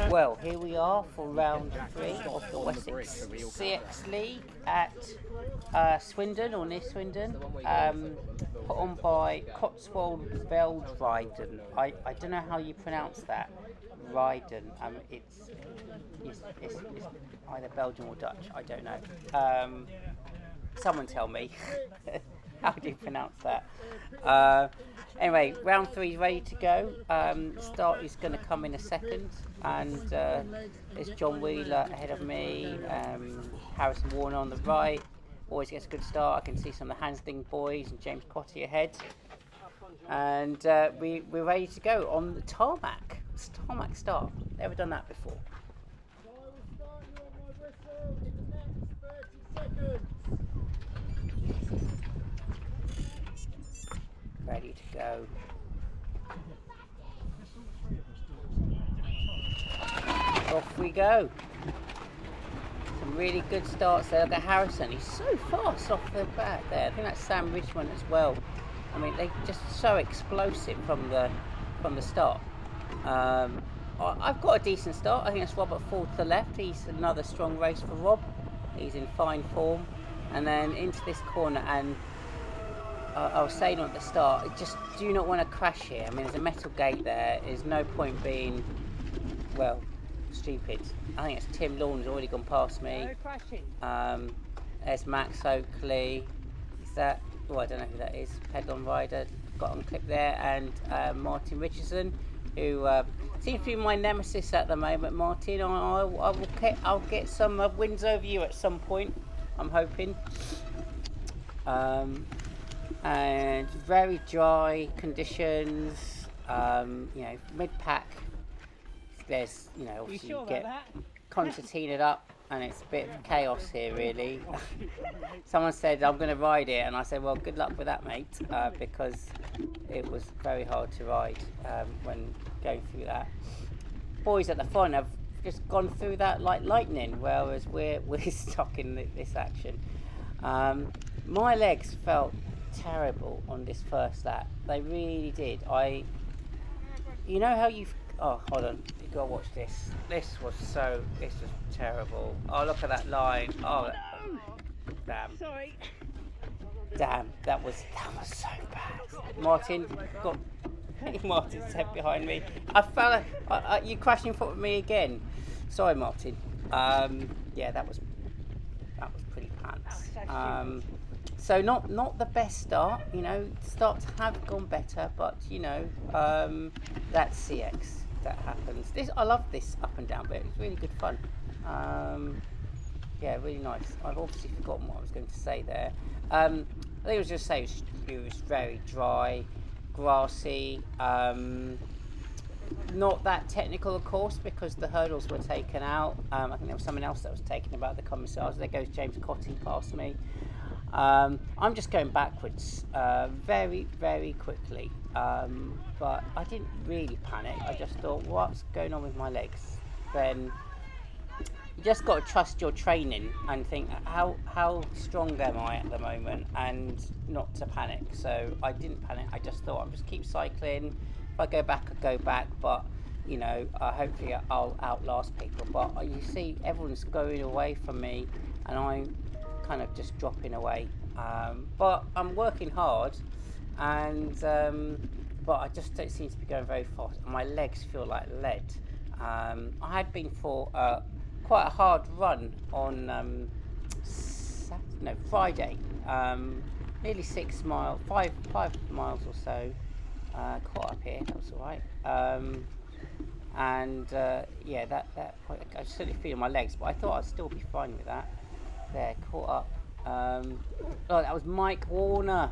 Well, here we are for round 3 of the Wessex CX League at Swindon, or near Swindon, put on by Cotswold Veldrijden. I don't know how you pronounce that. Ryden. It's either Belgian or Dutch. I don't know. Someone tell me. How do you pronounce that? Anyway, round 3 is ready to go. Start is going to come in a second, and there's John Wheeler ahead of me, Harrison Warner on the right. Always gets a good start. I can see some of the Hansling boys and James Quatty ahead. And we're ready to go on the tarmac. It's tarmac start. Never done that before. Ready to go. Off we go. Some really good starts there. Look at Harrison. He's so fast off the bat there. I think that's Sam Richmond as well. I mean, they're just so explosive from the start. I've got a decent start. I think it's Robert Ford to the left. He's another strong race for Rob. He's in fine form. And then into this corner, and I was saying at the start, just do not want to crash here. I mean, there's a metal gate there. There's no point being, well, stupid. I think it's Tim Lawn's already gone past me. No crashing. There's Max Oakley. Is that? Oh, I don't know who that is. Pedal rider got on clip there, and Martin Richardson, who seems to be my nemesis at the moment. Martin, I'll get some wins over you at some point. I'm hoping. And very dry conditions. Mid-pack. There's, obviously you get concertinaed up, and it's a bit of chaos here, really. Someone said I'm going to ride it, and I said, well, good luck with that, mate, because it was very hard to ride when going through that. Boys at the front have just gone through that like lightning, whereas we're stuck in this action. My legs felt terrible on this first lap. They really did. You know how you've... Oh, hold on. You've got to watch this. This was terrible. Oh, look at that line. Oh, damn. Sorry. Damn, that was so bad. Martin said behind me. I fell. You crashed in front of me again. Sorry, Martin. Yeah, that was pretty pants. So not the best start. Starts have gone better, but that's CX. That happens. I love this up and down bit. It's really good fun. Yeah, really nice. I've obviously forgotten what I was going to say there. I think I was just saying it was very dry, grassy. Not that technical, of course, because the hurdles were taken out. I think there was someone else that was taken about the commissars. There goes James Cotty past me. I'm just going backwards very, very quickly. But I didn't really panic. I just thought, what's going on with my legs? Then you just got to trust your training and think, how strong am I at the moment, and not to panic. So I didn't panic. I just thought, I'll just keep cycling. If I go back, I go back. But hopefully I'll outlast people. But you see, everyone's going away from me, and I'm kind of just dropping away. But I'm working hard, and but I just don't seem to be going very fast. My legs feel like lead. I had been for quite a hard run on Friday. Nearly 6 miles, 5 miles or so. Caught up here. That was all right. Yeah, that I was certainly feeling my legs, but I thought I'd still be fine with that. There, caught up. That was Mike Warner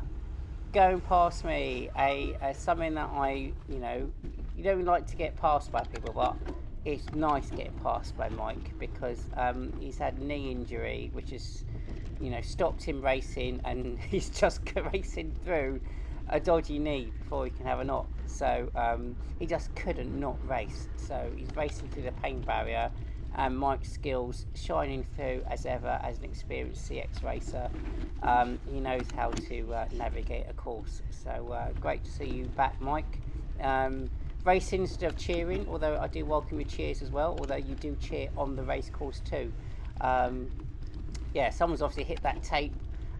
going past me. Something that you don't like to get passed by people, but it's nice getting passed by Mike, because he's had a knee injury, which has stopped him racing, and he's just racing through a dodgy knee before he can have a knock. So he just couldn't not race. So he's racing through the pain barrier, and Mike's skills shining through as ever as an experienced CX racer. He knows how to navigate a course. So great to see you back, Mike. racing instead of cheering, although I do welcome your cheers as well, although you do cheer on the race course too. Yeah, someone's obviously hit that tape.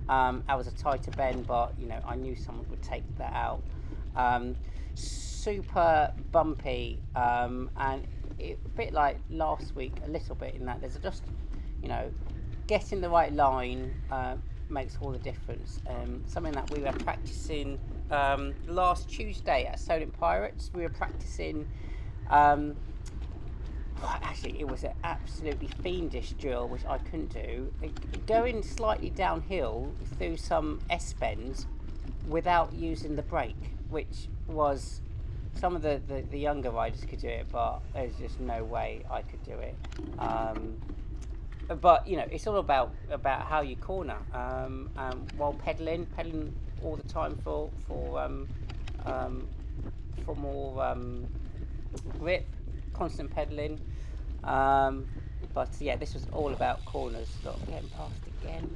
I was a tighter bend, but you know, I knew someone would take that out. Super bumpy, and a bit like last week, a little bit in that there's just, you know, getting the right line makes all the difference. Something that we were practicing last Tuesday at Solent Pirates. We were practicing. Actually, it was an absolutely fiendish drill, which I couldn't do. Going slightly downhill through some S-bends without using the brake, which was, some of the younger riders could do it, but there's just no way I could do it. But you know, it's all about how you corner, while pedaling all the time for more grip, constant pedaling. But yeah, this was all about corners. Not getting past again,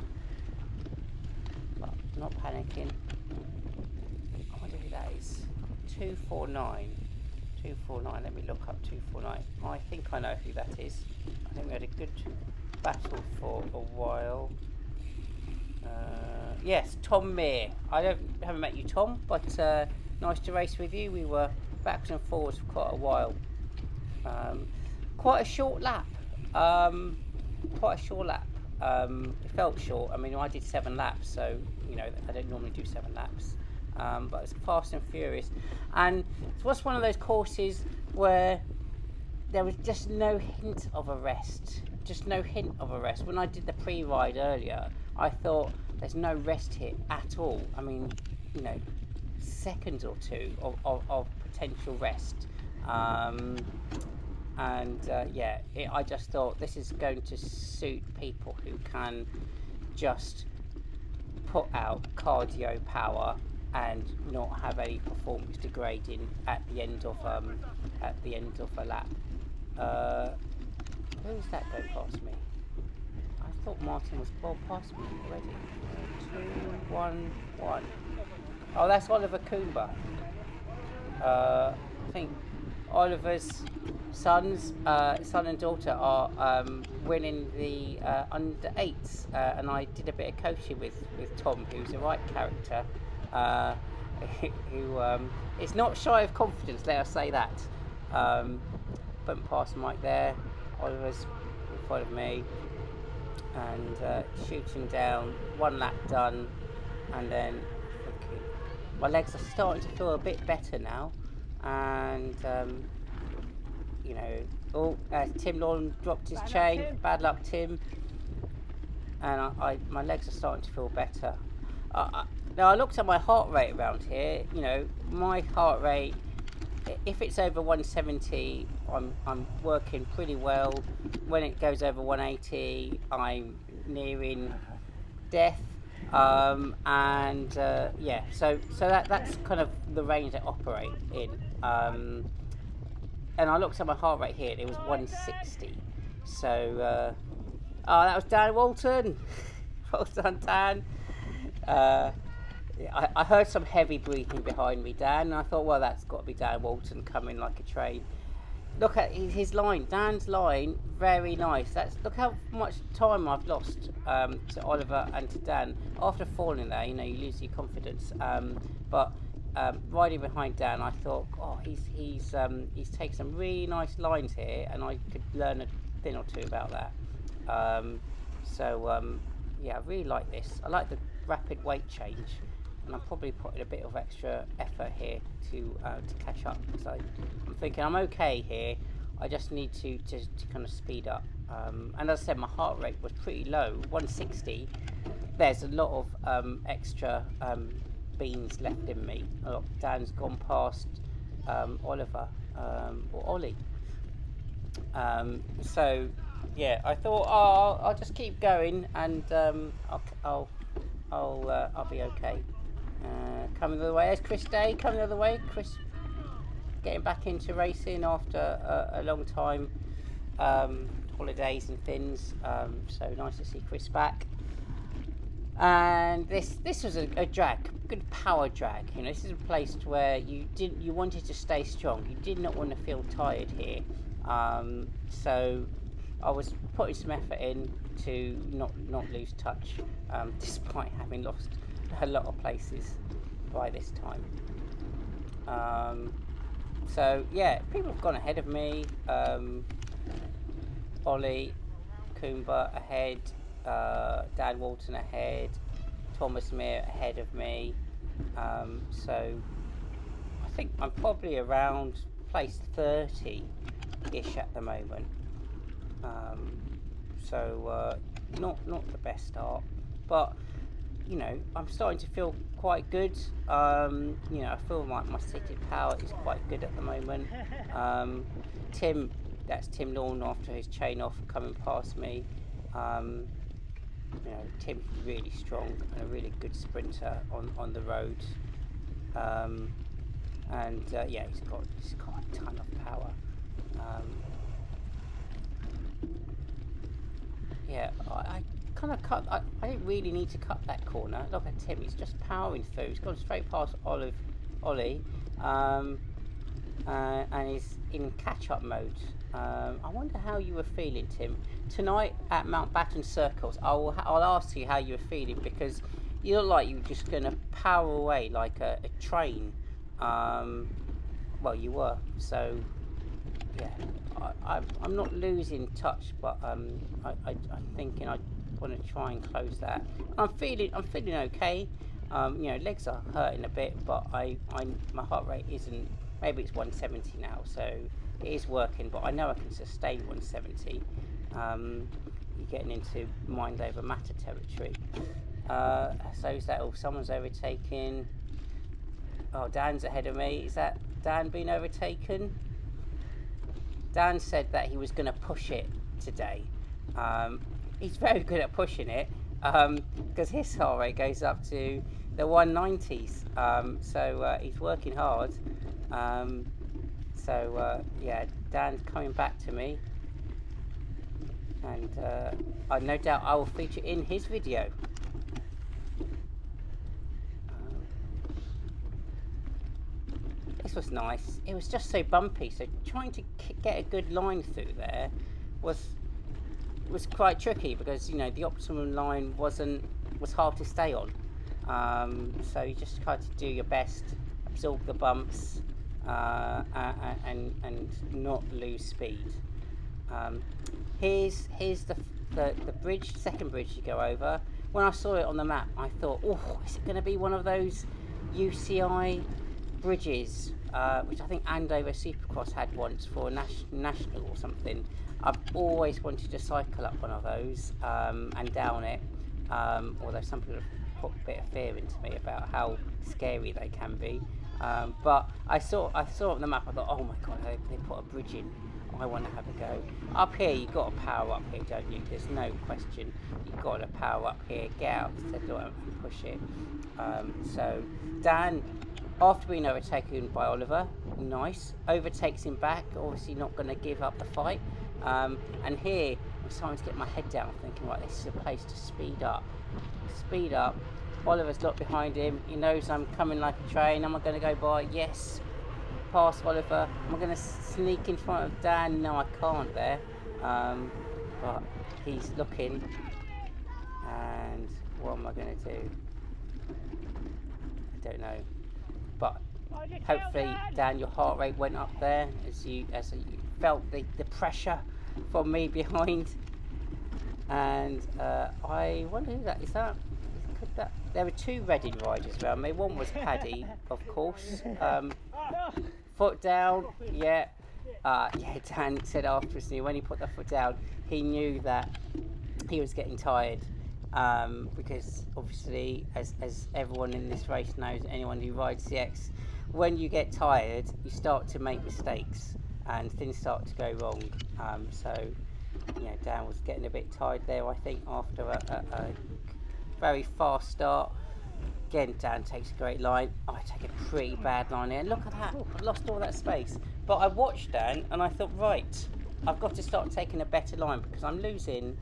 but not panicking. I wonder who that is. 249. 249. Let me look up 249. I think I know who that is. I think we had a good battle for a while. Yes, Tom Mear. Haven't met you, Tom, but nice to race with you. We were backwards and forwards for quite a while. Quite a short lap. It felt short. I mean, I did 7 laps, so you know I don't normally do 7 laps. But it's fast and furious, and it was one of those courses where there was just no hint of a rest. When I did the pre-ride earlier, I thought there's no rest here at all. I mean, you know, seconds or two of potential rest. I just thought this is going to suit people who can just put out cardio power and not have any performance degrading at the end of a lap. Who's that going past me? I thought Martin was well past me already. 2-1-1. Oh, that's Oliver Coomber. I think Oliver's son and daughter are winning the under 8s, and I did a bit of coaching with Tom, who's a right character, who is not shy of confidence, let us say that. Bumped past Mike there. Oliver's in front of me, and shooting down. 1 lap done, and then my legs are starting to feel a bit better now, and you know, Tim Lawn dropped his chain. Bad luck, Tim. And my legs are starting to feel better. Now I looked at my heart rate around here. You know, my heart rate, if it's over 170, I'm working pretty well. When it goes over 180, I'm nearing death. Yeah, so that's kind of the range I operate in. And I looked at my heart rate here, and it was 160. So, that was Dan Walton. Well done, Dan. I heard some heavy breathing behind me, Dan, and I thought, well, that's got to be Dan Walton coming like a train. Look at his line, Dan's line, very nice. Look how much time I've lost to Oliver and to Dan. After falling there, you know, you lose your confidence. But riding behind Dan, I thought, oh, he's taken some really nice lines here, and I could learn a thing or two about that. Yeah, I really like this. I like the rapid weight change, and I'm probably putting a bit of extra effort here to catch up. So I'm thinking I'm okay here. I just need to kind of speed up. And as I said, my heart rate was pretty low, 160. There's a lot of extra beans left in me. Dan's gone past Oliver or Ollie. So yeah, I thought, I'll just keep going, and I'll be okay. Coming the other way, there's Chris Day coming the other way. Chris getting back into racing after a long time, holidays and things. So nice to see Chris back. And this was a drag, good power drag. You know, this is a place where you wanted to stay strong. You did not want to feel tired here. So I was putting some effort in to not lose touch, despite having lost a lot of places by this time. So yeah, people have gone ahead of me. Ollie Coomber ahead, Dan Walton ahead, Thomas Mere ahead of me. So I think I'm probably around place 30-ish at the moment. So not the best start, but you know, I'm starting to feel quite good. You know, I feel like my seated power is quite good at the moment. That's Tim Lawn after his chain off coming past me. You know, Tim's really strong and a really good sprinter on the road. Yeah, he's got a ton of power. Yeah, I kind of cut. I didn't really need to cut that corner. Look at Tim; he's just powering through. He's gone straight past Ollie, and he's in catch-up mode. I wonder how you were feeling, Tim, tonight at Mountbatten Circles. I'll ask you how you were feeling, because you look like you were just going to power away like a train. Well, you were. So yeah, I'm not losing touch, but I'm thinking I want to try and close that. I'm feeling okay. You know, legs are hurting a bit, but my heart rate isn't. Maybe it's 170 now, so it is working. But I know I can sustain 170. You're getting into mind over matter territory. So is that all? Someone's overtaking. Oh, Dan's ahead of me. Is that Dan being overtaken? Dan said that he was going to push it today. He's very good at pushing it, because his heart rate goes up to the 190s. So he's working hard. Yeah, Dan's coming back to me, and I no doubt I will feature in his video. This was nice. It was just so bumpy, so trying to get a good line through there was quite tricky, because you know the optimum line was hard to stay on. So you just try to do your best, absorb the bumps, and not lose speed. Here's the bridge, second bridge you go over. When I saw it on the map, I thought, oh, is it going to be one of those UCI bridges, which I think Andover Supercross had once for a national or something? I've always wanted to cycle up one of those and down it, although some people have put a bit of fear into me about how scary they can be. But I saw it on the map. I thought, oh my god, they put a bridge in. I want to have a go. Up here, you got to power up here, don't you? There's no question. You've got to power up here, get out the door and push it. So Dan, after being overtaken by Oliver, nice, overtakes him back. Obviously not going to give up the fight. And here, I'm starting to get my head down, thinking, right, this is a place to speed up. Speed up. Oliver's locked behind him. He knows I'm coming like a train. Am I going to go by? Yes. Past Oliver. Am I going to sneak in front of Dan? No, I can't there. But he's looking. And what am I going to do? I don't know. But hopefully, Dan, your heart rate went up there as you felt the pressure from me behind. And I wonder who that is. There were two Reading riders around me. One was Paddy, of course. Foot down, yeah. Dan said afterwards, when he put the foot down, he knew that he was getting tired. Because obviously, as everyone in this race knows, anyone who rides CX, when you get tired, you start to make mistakes and things start to go wrong. So, Dan was getting a bit tired there, I think, after a very fast start. Again, Dan takes a great line. I take a pretty bad line here. Look at that, I've lost all that space. But I watched Dan and I thought, right, I've got to start taking a better line, because I'm losing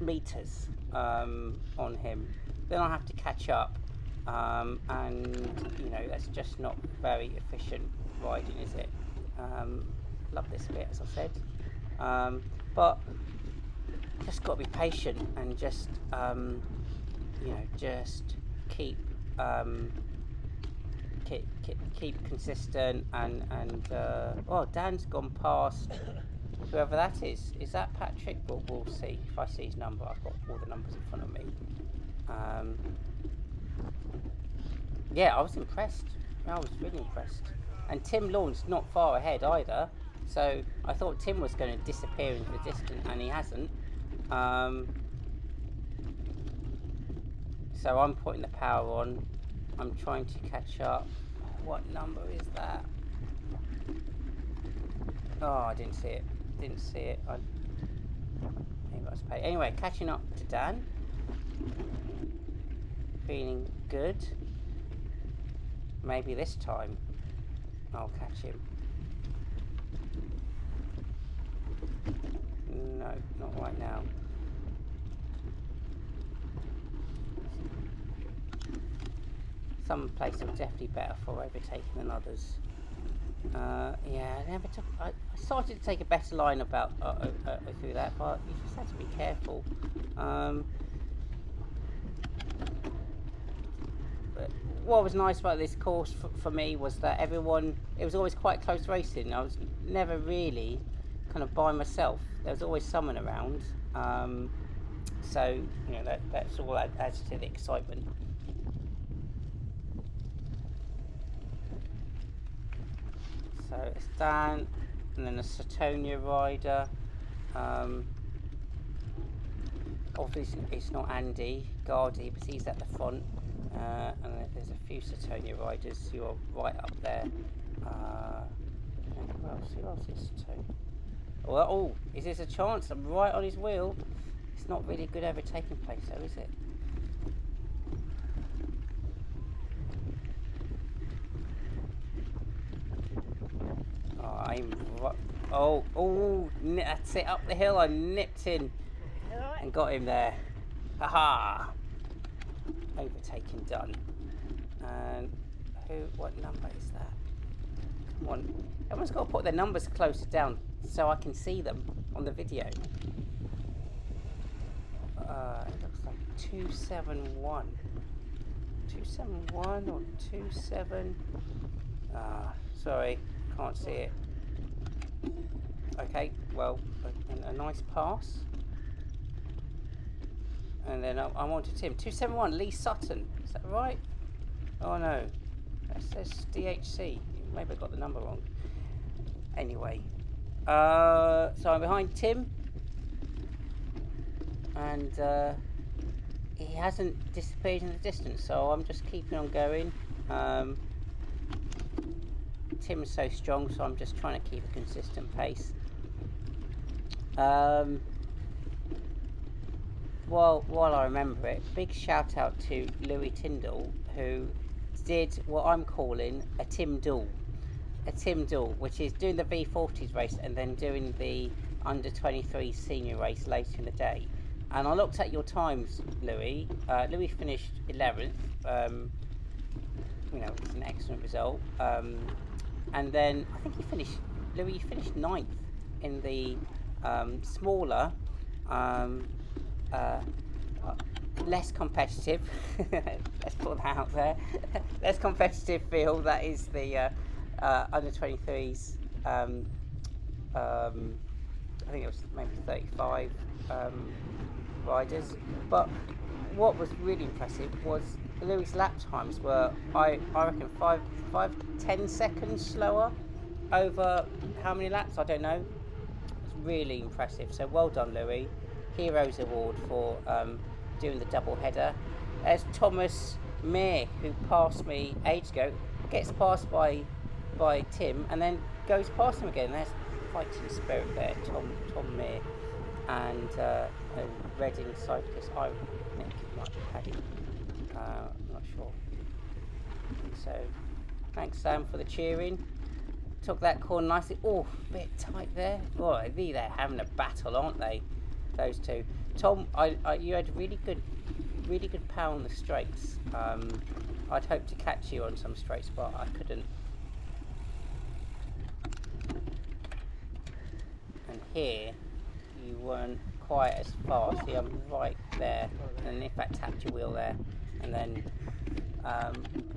meters on him. Then I have to catch up, and you know, that's just not very efficient riding, is it? Love this bit, as I said, but just got to be patient and just you know, just keep consistent and oh, Dan's gone past whoever that is. Is that Patrick? We'll see. If I see his number, I've got all the numbers in front of me. Yeah, I was impressed. I was really impressed. And Tim Lawn's not far ahead either. So I thought Tim was going to disappear into the distance, and he hasn't. So I'm putting the power on. I'm trying to catch up. What number is that? Oh, I didn't see it. Maybe I was paid. Anyway, catching up to Dan. Feeling good. Maybe this time I'll catch him. No, not right now. Some places are definitely better for overtaking than others. Yeah, I started to take a better line about through that, but you just have to be careful. But what was nice about this course for me was that it was always quite close racing. I was never really kind of by myself. There was always someone around. So, you know, that's all that adds to the excitement. So it's Dan, and then a Satonia rider. Obviously it's not Andy Gardy, but he's at the front. And there's a few Satonia riders who are right up there. Who else is Satonia? Oh, is this a chance? I'm right on his wheel. It's not really a good overtaking place though, is it? Oh, that's it, up the hill. I nipped in and got him there. Haha! Overtaking done. And what number is that? Come on. Everyone's got to put their numbers closer down so I can see them on the video. It looks like 271. 271 or 27? Sorry, can't see it. Okay, well, a nice pass. And then I'm on to Tim. 271, Lee Sutton. Is that right? Oh no, that says DHC. Maybe I got the number wrong. Anyway, so I'm behind Tim. And he hasn't disappeared in the distance, so I'm just keeping on going. Tim's so strong, so I'm just trying to keep a consistent pace. While I remember it, big shout out to Louis Tyndall, who did what I'm calling a Tim Duel, which is doing the V40s race and then doing the under 23 senior race later in the day. And I looked at your times, Louis. Louis finished 11th. You know, it's an excellent result. And then I think Louis finished 9th in the smaller, less competitive, let's put that out there, less competitive field, that is the under 23s. I think it was maybe 35 riders. But what was really impressive was Louis' lap times were, I reckon, 5-10 seconds slower over how many laps, I don't know. It's really impressive. So well done, Louis. Heroes Award for doing the double header. There's Thomas Meir, who passed me ages ago, gets passed by Tim and then goes past him again. There's fighting spirit there, Tom Meir. And a Reading cyclist, I think it might be Paddy. I'm not sure. So thanks, Sam, for the cheering. Took that corner nicely. Oh, a bit tight there. Boy, they're having a battle, aren't they? those two. Tom, you had really good power on the straights. I'd hoped to catch you on some straights, but I couldn't. And here, you weren't quite as fast. See, I'm right there, and if that tapped your wheel there, and then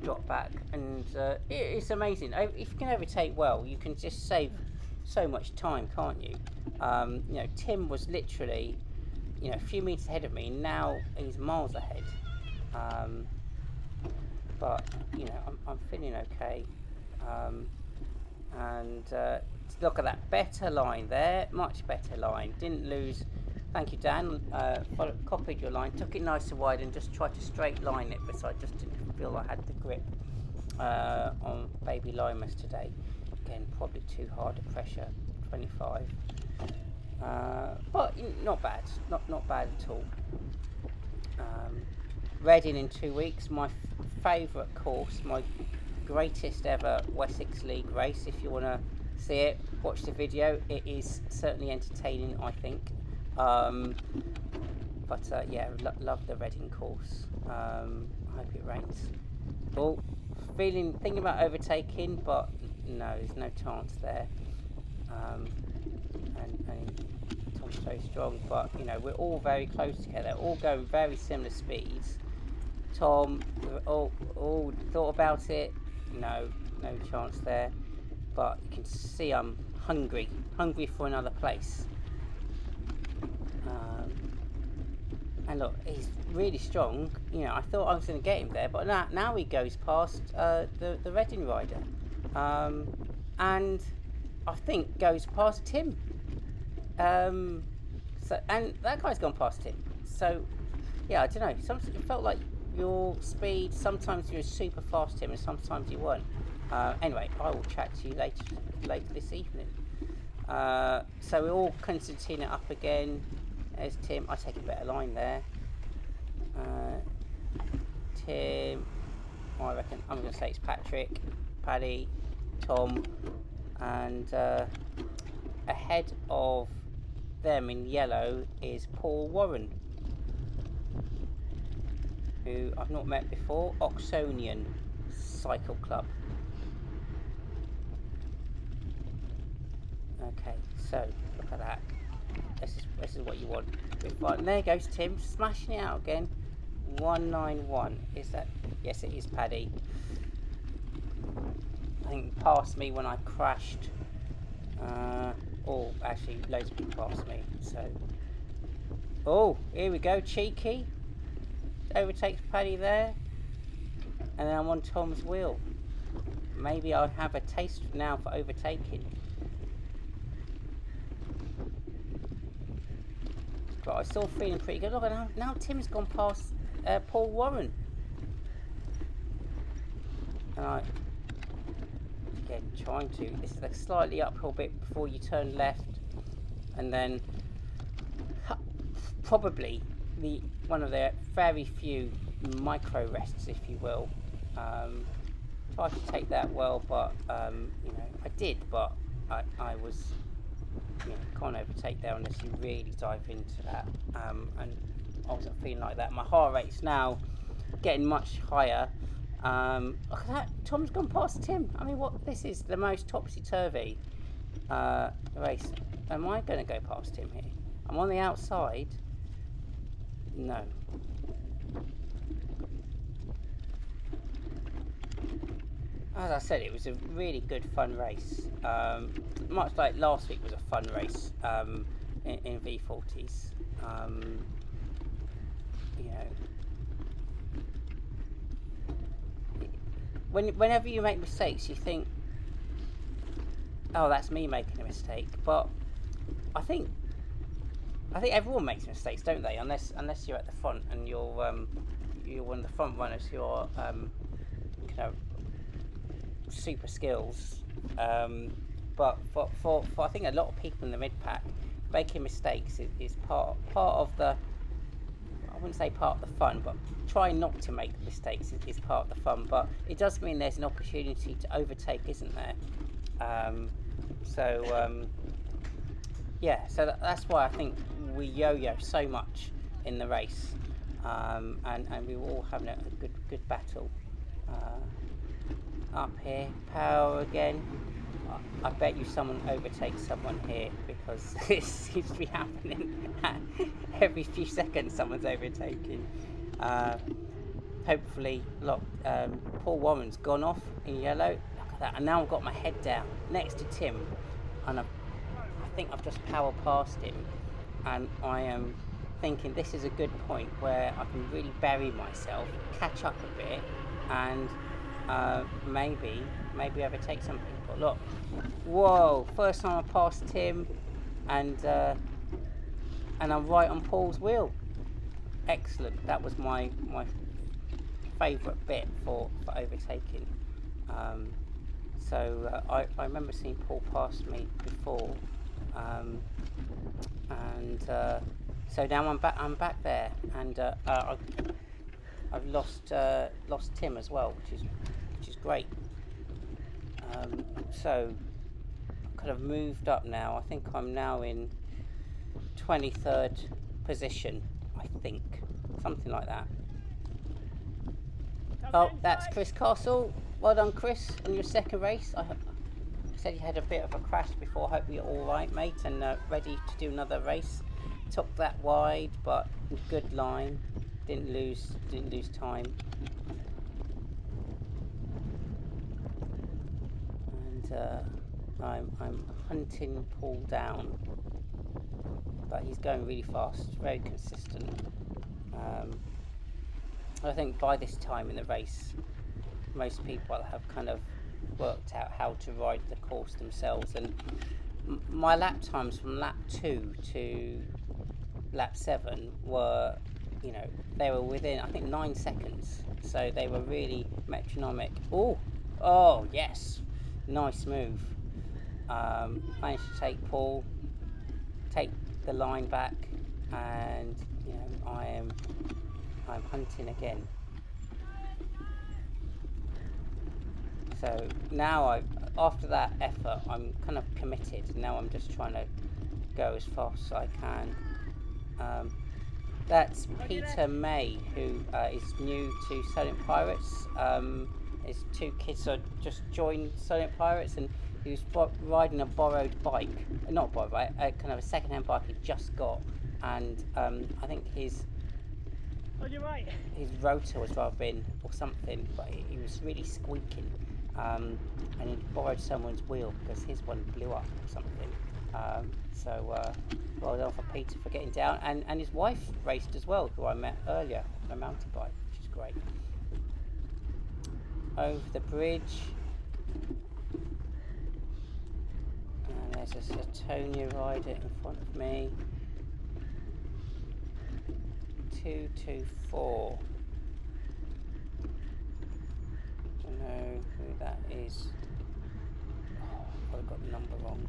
drop back, and it's amazing. If you can overtake well, you can just save so much time, can't you? You know, Tim was literally, you know, a few meters ahead of me. Now he's miles ahead. But you know, I'm feeling okay. And look at that better line there, much better line. Didn't lose. Thank you, Dan. Copied your line, took it nice and wide, and just tried to straight line it, because I just didn't feel I had the grip on Baby Limas today. Again, probably too hard a pressure, 25. But not bad, not bad at all. Reading in 2 weeks, my favourite course, my greatest ever Wessex League race. If you want to see it, watch the video. It is certainly entertaining, I think. But yeah, love the Reading course. I hope it rains. Oh, thinking about overtaking, but no, there's no chance there. And Tom's very strong, but you know, we're all very close together, all going very similar speeds. Tom, all thought about it. No chance there. But you can see I'm hungry for another place. And look, he's really strong. You know, I thought I was going to get him there, but now he goes past the Reading rider, and I think goes past Tim. So, and that guy's gone past him. So, yeah, I don't know. It felt like your speed. Sometimes you were super fast, Tim, and sometimes you weren't. Anyway, I will chat to you later this evening. So we're all concertina it up again. There's Tim. I take a better line there. Tim. I reckon I'm going to say it's Patrick, Paddy, Tom, and ahead of them in yellow is Paul Warren, who I've not met before. Oxonian Cycle Club. Okay, so look at that. This is what you want. And there goes Tim, smashing it out again. 191. Is that? Yes, it is Paddy. I think he passed me when I crashed. Oh, actually, loads of people passed me. So, oh, here we go. Cheeky overtakes Paddy there, and then I'm on Tom's wheel. Maybe I'll have a taste now for overtaking. But I'm still feeling pretty good. Look, now Tim's gone past Paul Warren. And I, again, trying to. This is a slightly uphill bit before you turn left, and then probably one of the very few micro rests, if you will. Tried to take that well, but you know, I did, but I was. You know, can't overtake there unless you really dive into that, and I wasn't feeling like that. My heart rate's now getting much higher. Look at that, Tom's gone past Tim. I mean, this is the most topsy-turvy race. Am I going to go past him here? I'm on the outside. No. As I said, it was a really good fun race. Much like last week was a fun race in V40s. You know, whenever you make mistakes, you think, "Oh, that's me making a mistake." But I think everyone makes mistakes, don't they? Unless you're at the front and you're one of the front runners who are kind of super skills, but for I think a lot of people in the mid pack, making mistakes is part of the, I wouldn't say part of the fun, but trying not to make mistakes is part of the fun. But it does mean there's an opportunity to overtake, isn't there? Yeah, so that's why I think we yo-yo so much in the race, and we were all having a good battle. Up here, power again. I bet you someone overtakes someone here, because it seems to be happening every few seconds. Someone's overtaking. Hopefully, look, Paul Warren's gone off in yellow. Look at that! And now I've got my head down next to Tim, and I think I've just power past him, and I am thinking this is a good point where I can really bury myself, catch up a bit, and maybe overtake some people. Look, whoa! First time I passed Tim, and I'm right on Paul's wheel. Excellent. That was my favourite bit for overtaking. So I remember seeing Paul pass me before, and so now I'm back there, and I've lost Tim as well, which is great. So I've kind of moved up now. I think I'm now in 23rd position. I think something like that. Oh, that's Chris Castle. Well done, Chris, on your second race. I said you had a bit of a crash before. Hope you're all right, mate, and ready to do another race. Took that wide, but good line. Didn't lose time. And I'm hunting Paul down, but he's going really fast, very consistent. I think by this time in the race, most people have kind of worked out how to ride the course themselves, and my lap times from lap 2 to lap 7 were, they were within, I think, 9 seconds, so they were really metronomic. Oh yes, nice move. Managed to take Paul, take the line back, and I'm hunting again. So now after that effort, I'm kind of committed. Now I'm just trying to go as fast as I can. That's Peter May, who is new to Silent Pirates. His 2 kids are just joined Silent Pirates, and he was riding a borrowed bike. Not borrowed, right? Kind of a second-hand bike he just got, and I think his rotor was rather bin or something, but he was really squeaking, and he borrowed someone's wheel because his one blew up or something. Well done for Peter for getting down, and his wife raced as well, who I met earlier on a mountain bike, which is great. Over the bridge, and there's a Satonia rider in front of me. 224. Don't know who that is. Oh, I've got the number wrong.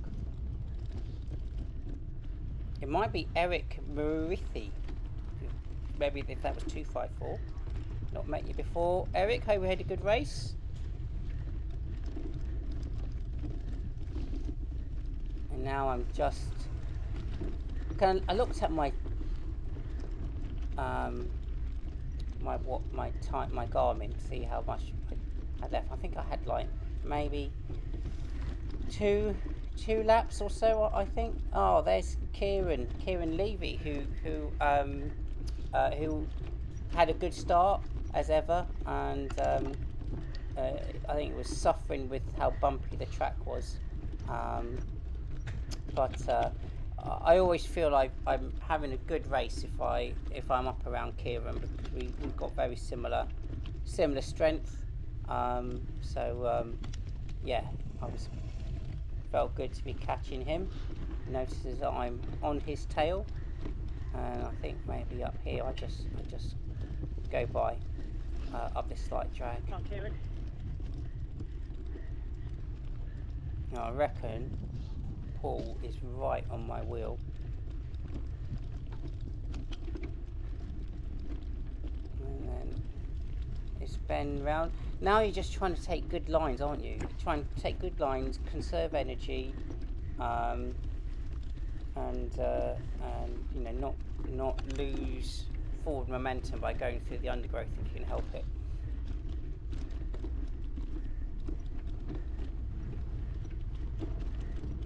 It might be Eric Murithi. Maybe if that was 254. Not met you before. Eric, hope we had a good race. And now I'm just I looked at my my Garmin to see how much I had left. I think I had like maybe two laps or so, I think. Oh, there's Kieran Levy, who had a good start as ever, and I think it was suffering with how bumpy the track was, but I always feel like I'm having a good race if I'm up around Kieran, because we've got very similar strength. Yeah, felt good to be catching him. Notices that I'm on his tail, and I think maybe up here I just go by up this slight drag. Now I reckon Paul is right on my wheel. And then it's bend round. Now you're just trying to take good lines, aren't you? You're trying to take good lines, conserve energy, and you know, not lose forward momentum by going through the undergrowth if you can help it.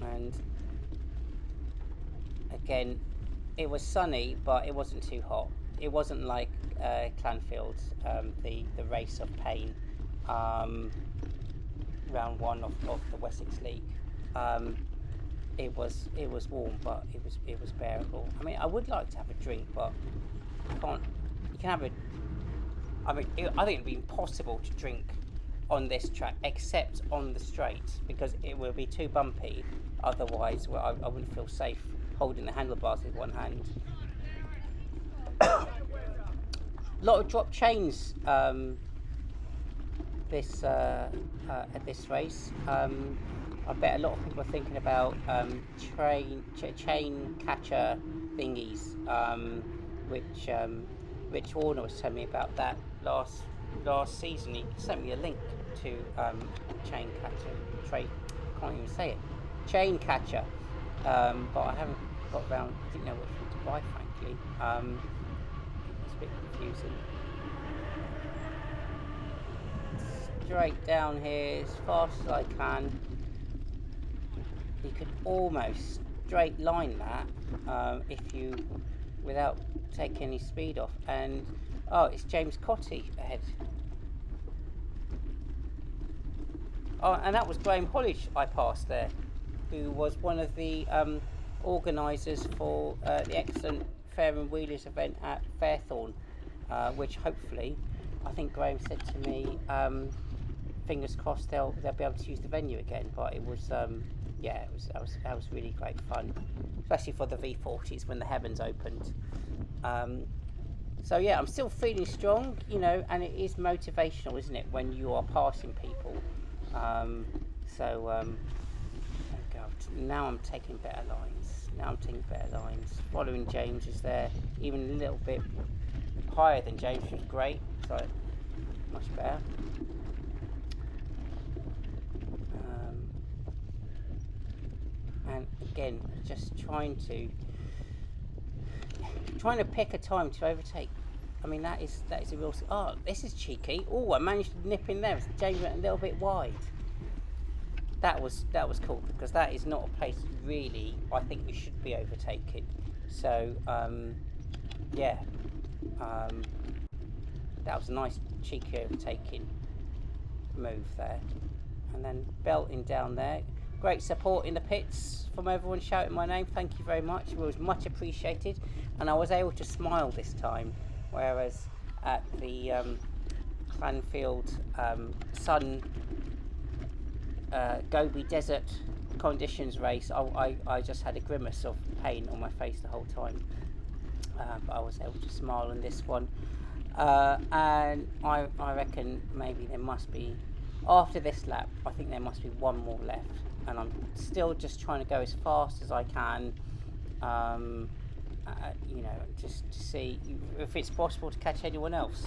And again, it was sunny, but it wasn't too hot. It wasn't like Clanfield, the race of pain, round one of the Wessex League. It was warm, but it was bearable. I mean, I would like to have a drink, but you can't. You can have a. I mean, I think it'd be impossible to drink on this track, except on the straight, because it will be too bumpy. Otherwise, well, I wouldn't feel safe holding the handlebars with one hand. A lot of drop chains at this race. I bet a lot of people are thinking about chain catcher thingies, which Rich Warner was telling me about that last season. He sent me a link to chain catcher. Can't even say it. Chain catcher, but I haven't got round. I didn't know which one to buy, frankly. It's a bit confusing. Straight down here as fast as I can. You could almost straight line that if you, without taking any speed off. And it's James Cotty ahead. Oh, and that was Graham Hollidge I passed there, who was one of the organisers for the excellent Fair and Wheelers event at Fairthorne, which hopefully, I think Graham said to me, fingers crossed they'll be able to use the venue again. But it was that was really great fun, especially for the V40s when the heavens opened. So yeah, I'm still feeling strong, you know, and it is motivational, isn't it, when you are passing people. Now I'm taking better lines. Following James is there, even a little bit higher than James, which is great. So much better. And again, just trying to pick a time to overtake. I mean, that is a real. Oh, this is cheeky. Oh, I managed to nip in there. James went a little bit wide. That was cool, because that is not a place really I think you should be overtaking. So that was a nice cheeky overtaking move there, and then belting down there. Great support in the pits from everyone shouting my name. Thank you very much. It was much appreciated, and I was able to smile this time, whereas at the Clanfield Sun Gobi Desert conditions race, I just had a grimace of pain on my face the whole time, but I was able to smile in this one, and I reckon maybe there must be, after this lap, I think there must be one more left, and I'm still just trying to go as fast as I can, you know, just to see if it's possible to catch anyone else.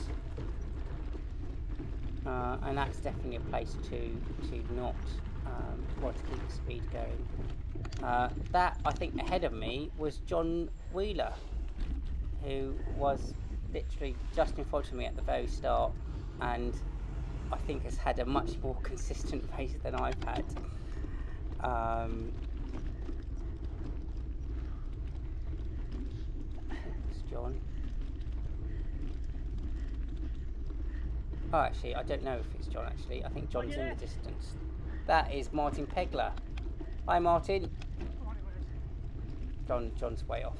And that's definitely a place to not to keep the speed going. That, I think, ahead of me was John Wheeler, who was literally just in front of me at the very start, and I think has had a much more consistent race than I've had. It's John. Oh, actually, I don't know if it's John, actually. I think John's in the distance. That is Martin Pegler. Hi, Martin. John's way off.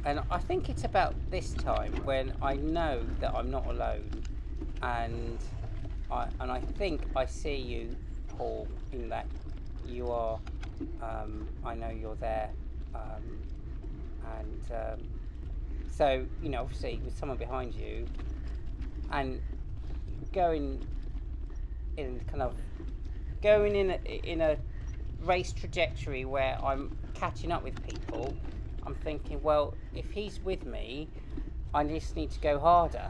And I think it's about this time when I know that I'm not alone, and I think I see you, Paul, in that you are. I know you're there. So, you know, obviously with someone behind you and going in a race trajectory where I'm catching up with people, I'm thinking, well, if he's with me, I just need to go harder.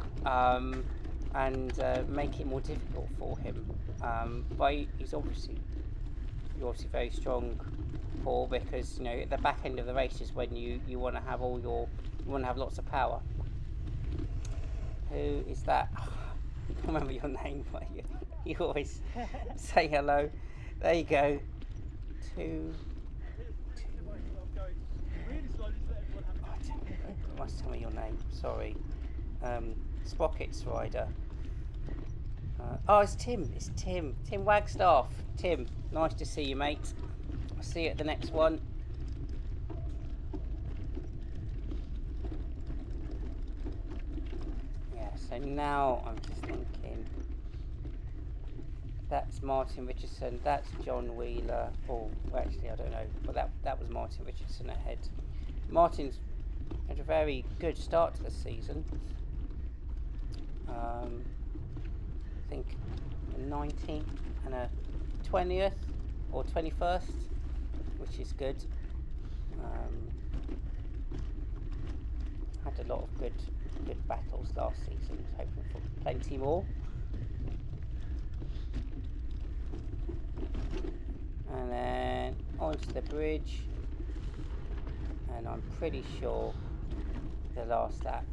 and make it more difficult for him. But you're obviously very strong, Paul, because at the back end of the race is when you want to have lots of power. Who is that? I can't remember your name, but you always say hello. There you go. You must tell me your name. Sorry. Sprockets rider. It's Tim. It's Tim. Tim Wagstaff. Tim, nice to see you, mate. I'll see you at the next one. Yeah, so now I'm just thinking, that's Martin Richardson, that's John Wheeler. Oh, well, actually, I don't know, but that was Martin Richardson ahead. Martin's had a very good start to the season. I think a 19th and a 20th or 21st, which is good. Had a lot of good battles last season, hoping for plenty more. And then onto the bridge, and I'm pretty sure the last lap.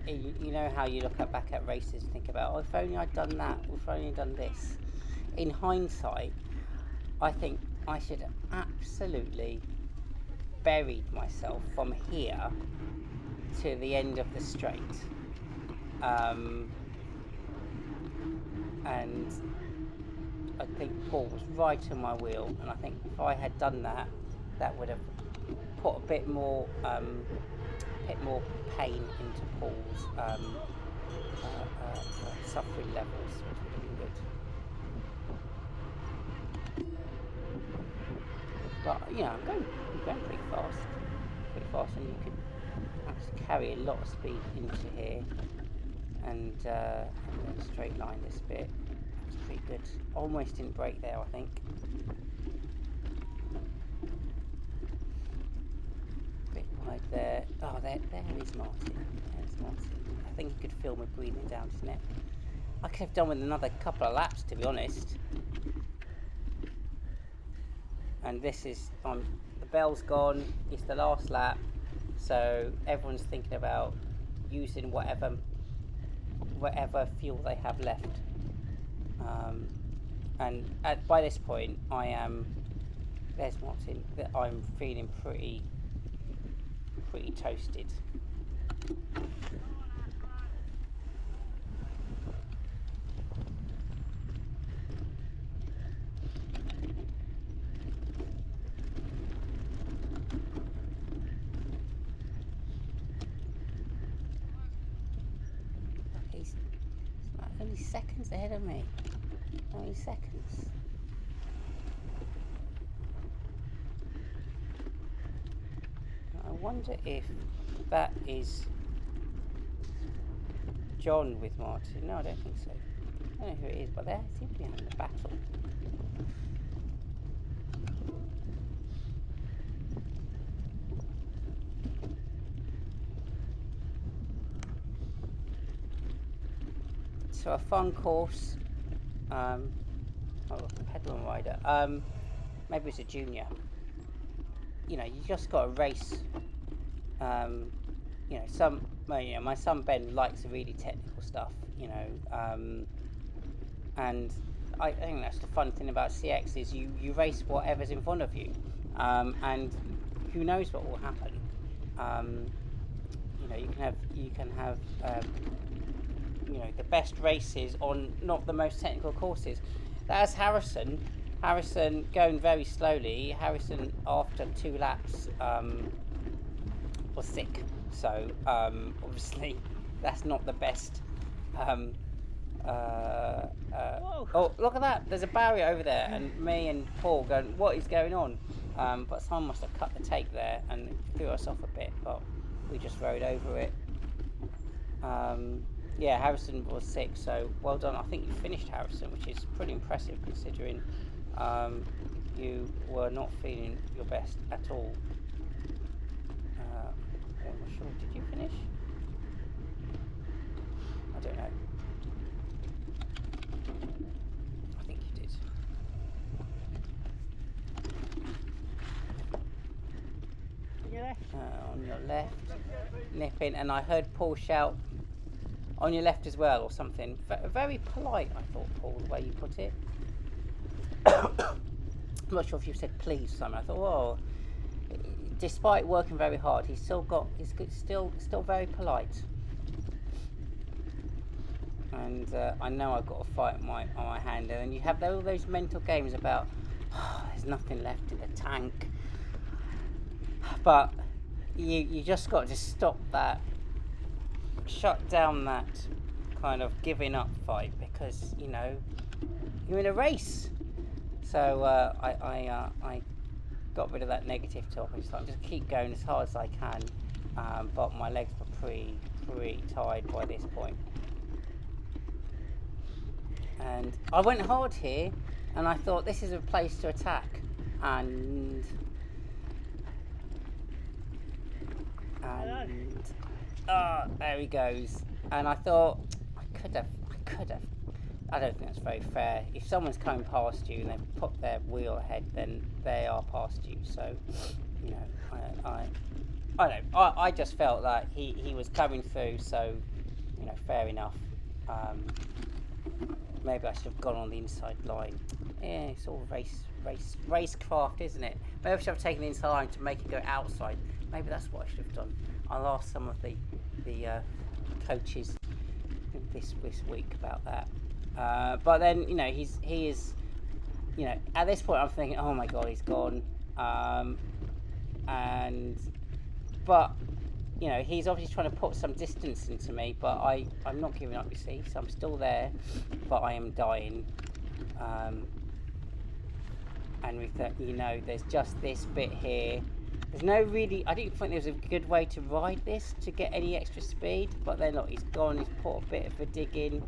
You know how you look back at races and think about, if only I'd done that, if only I'd done this. In hindsight, I think I should have absolutely buried myself from here to the end of the straight. And I think Paul was right on my wheel, and I think if I had done that, that would have put a bit more pain into Paul's suffering levels, which would have been good. But I'm going pretty fast, and you could actually carry a lot of speed into here, and then straight line this bit. That's pretty good. Almost didn't brake there, I think. Bit wide there. Oh, there is Martin. There's Martin. I think you could feel me breathing down his neck. I could have done with another couple of laps, to be honest. And this is the bell's gone. It's the last lap, so everyone's thinking about using whatever fuel they have left. And by this point, there's Martin. I'm feeling pretty toasted. He's only seconds ahead of me. Only seconds. I wonder if that is John with Martin. No, I don't think so. I don't know who it is, but they seem to be having a battle. So a fun course. Pedal and rider. Maybe it's a junior. You just got to race. My son Ben likes the really technical stuff. And I think that's the fun thing about CX is you race whatever's in front of you, and who knows what will happen. You can have the best races on not the most technical courses. That's Harrison going very slowly. Harrison, after 2 laps, was sick, so obviously that's not the best. Oh, look at that, there's a barrier over there, and me and Paul going, what is going on? But someone must have cut the tape there and threw us off a bit, but we just rode over it. Harrison was sick, so well done. I think you finished, Harrison, which is pretty impressive considering you were not feeling your best at all. I'm not sure. Did you finish? I don't know. I think you did. On your left? On your left, nip in, and I heard Paul shout, on your left as well, or something. Very polite, I thought, Paul, the way you put it. I'm not sure if you said please or something. I thought, well, despite working very hard, he's still very polite. And I know I've got a fight on my hand, and you have all those mental games about, there's nothing left in the tank. But you just got to stop that, shut down that kind of giving up fight, because you're in a race. So I got rid of that negative talk and just keep going as hard as I can. But my legs were pretty tired by this point. And I went hard here, and I thought this is a place to attack, and there he goes. And I thought I could have. I don't think that's very fair. If someone's coming past you and they've put their wheel ahead, then they are past you. So, I just felt that he was coming through. So, fair enough. Maybe I should have gone on the inside line. Yeah, it's all racecraft, isn't it? Maybe I should have taken the inside line to make it go outside. Maybe that's what I should have done. I'll ask some of the coaches this week about that. But then he is at this point I'm thinking, oh my god, he's gone. But he's obviously trying to put some distance into me, but I'm not giving up, you see, so I'm still there, but I am dying. And with that, there's just this bit here. There's no really, I didn't think there was a good way to ride this to get any extra speed, but then look, he's gone, he's put a bit of a dig in.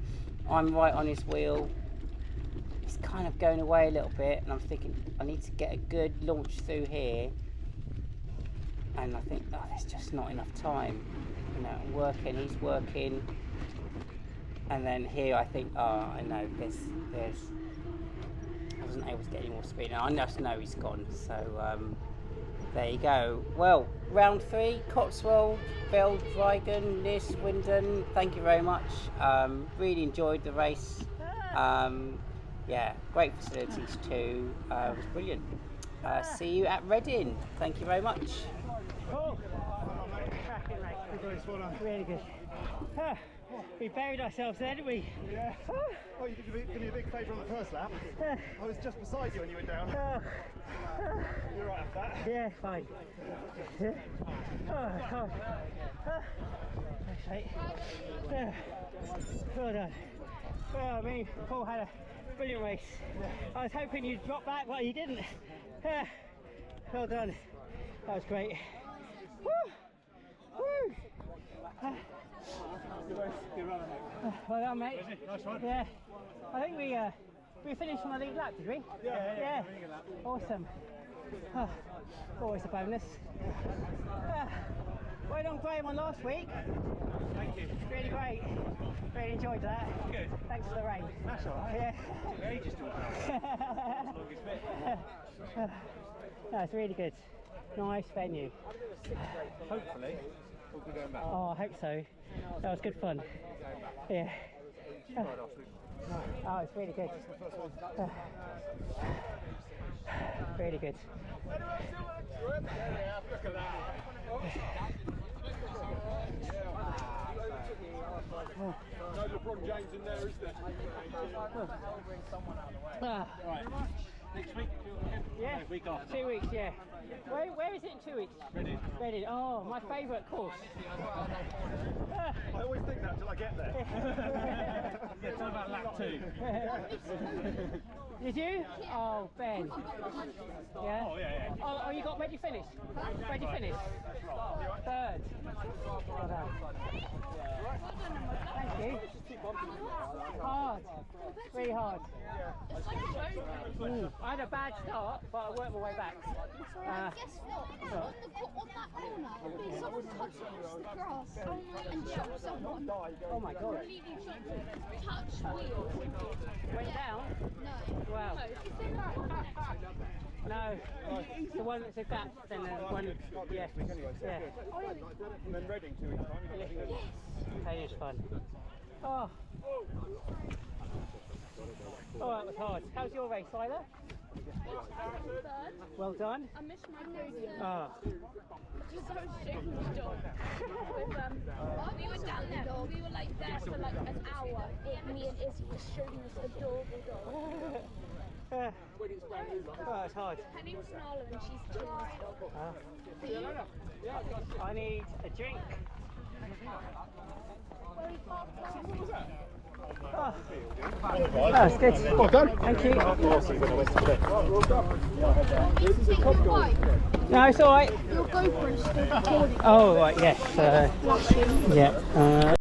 I'm right on his wheel. He's kind of going away a little bit, and I'm thinking I need to get a good launch through here. And I think, there's just not enough time. I'm working, he's working. And then here I think, I know, there's I wasn't able to get any more speed. Now I just know he's gone, so there you go. Well, round 3, Cotswold, Veldrijden, near Swindon. Thank you very much. Really enjoyed the race. Yeah, great facilities too. It was brilliant. See you at Reading. Thank you very much. Oh, really good. We buried ourselves there, didn't we? Yeah. Oh, you did me a big favour on the first lap. I was just beside you when you went down. You're right after that. Yeah, fine. Thanks, mate. Well done. Well, Paul had a brilliant race. I was hoping you'd drop back, but you didn't. Well done. That was great. Woo! Woo! Good run, mate. Well done, mate. Nice one. Yeah. I think we finished on the lead lap, did we? Yeah. Awesome. Always a bonus. Well done, Graham, on last week. Thank you. Really great. Really enjoyed that. Good. Thanks for the rain. That's all right. Yeah. Ages to work. Longest bit. That's really good. Nice venue. Hopefully, we'll be going back. Oh, I hope so. That was good fun. Yeah. Oh, it's really good. Really good. Look at that. No LeBron James in there, is there? Right. Next week? Yeah. Week after. 2 weeks, yeah. Where is it in 2 weeks? Ready? Reading. Oh, my favourite course. I always think that until I get there. Yeah, tell about lap 2. Did you? Oh, Ben. Yeah? Oh, yeah. Oh, you got, where'd you finish? Where'd you finish? Third. Well done. Thank you. Hard. Really hard. I had a bad start, but I worked my way back. Guess what? On that corner, someone touched the grass and chopped someone. Oh my god. Touch wheel. Went down? No. Wow. No. The one that's a gap, then the one. Yeah. Yeah. And then Reading 2 weeks time. Okay, it's fun. Oh. Oh, that was hard. How's your race, Isla? Well done. I missed my podium. Oh. Just so shaking the dog. We were down there. We were like there for like an hour. Me and Izzy were showing this adorable dog. Oh, it's hard. Her name's Nala and she's chilling this dog. I need a drink. What was that? Oh, that's good. Well done. Thank you. Why? No, it's alright. Your GoPro's still recording. Oh, right, yes. Yeah.